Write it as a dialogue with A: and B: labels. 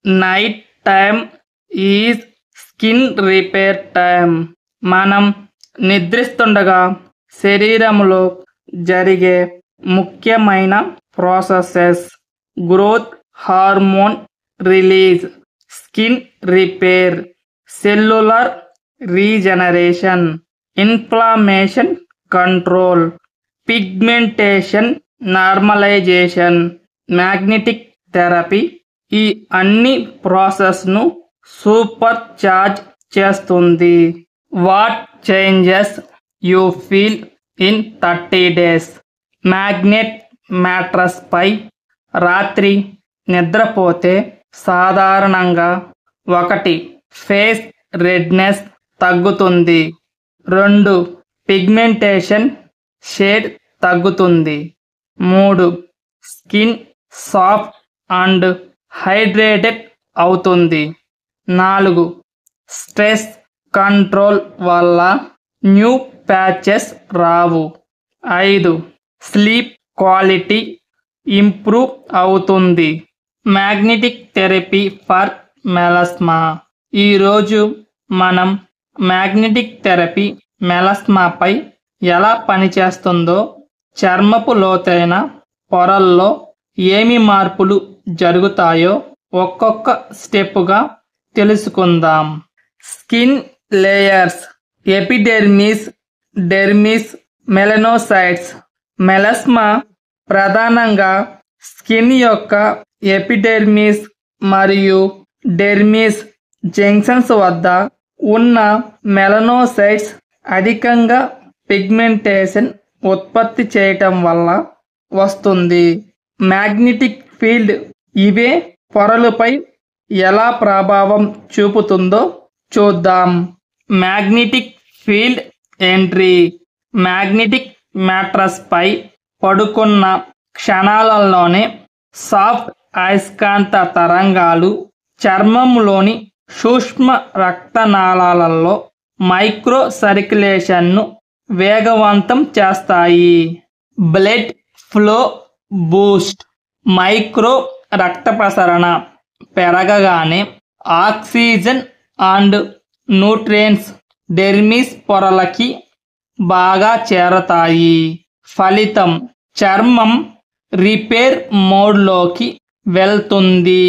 A: Night time is skin repair time. మనం నిద్రిస్తుండగా శరీరంలో జరిగే ముఖ్యమైన processes: growth hormone release, skin repair, cellular regeneration, inflammation control, pigmentation normalisation, magnetic therapy. ఈ అన్ని ప్రాసెస్ను సూపర్ చార్జ్ చేస్తుంది. What changes you feel in 30 days? Magnet mattress పై రాత్రి నిద్రపోతే సాధారణంగా 1. ఫేస్ రెడ్నెస్ తగ్గుతుంది. 2. పిగ్మెంటేషన్ షేడ్ తగ్గుతుంది. 3. స్కిన్ సాఫ్ట్ అండ్ హైడ్రేటెడ్ అవుతుంది. 4. స్ట్రెస్ కంట్రోల్ వల్ల న్యూ ప్యాచెస్ రావు. 5. స్లీప్ క్వాలిటీ ఇంప్రూవ్ అవుతుంది. Magnetic therapy for melasma. ఈరోజు మనం మ్యాగ్నెటిక్ థెరపీ మెలాస్మాపై ఎలా పనిచేస్తుందో, చర్మపు లోతైన పొరల్లో ఏమి మార్పులు జరుగుతాయో ఒక్కొక్క స్టెప్పుగా తెలుసుకుందాం. Skin layers: epidermis, dermis, melanocytes. Melasma ప్రధానంగా స్కిన్ యొక్క ఎపిడెర్మిస్ మరియు డెర్మిస్ జంక్షన్స్ వద్ద ఉన్న మెలనోసైట్స్ అధికంగా పిగ్మెంటేషన్ ఉత్పత్తి చేయటం వల్ల వస్తుంది. మ్యాగ్నెటిక్ ఫీల్డ్ ఇవే పొరలపై ఎలా ప్రభావం చూపుతుందో చూద్దాం. Magnetic field entry: magnetic mattress పై పడుకున్న క్షణాలలోనే సాఫ్ట్ అయస్కాంత తరంగాలు చర్మంలోని సూక్ష్మ రక్తనాళాలలో మైక్రో సర్క్యులేషన్ను వేగవంతం చేస్తాయి. బ్లడ్ ఫ్లో బూస్ట్: మైక్రో రక్త ప్రసరణ పెరగగానే ఆక్సిజన్ అండ్ న్యూట్రియంట్స్ డెర్మిస్ పొరలకి బాగా చేరతాయి. ఫలితం: చర్మం రిపేర్ మోడ్లోకి వెళ్తుంది.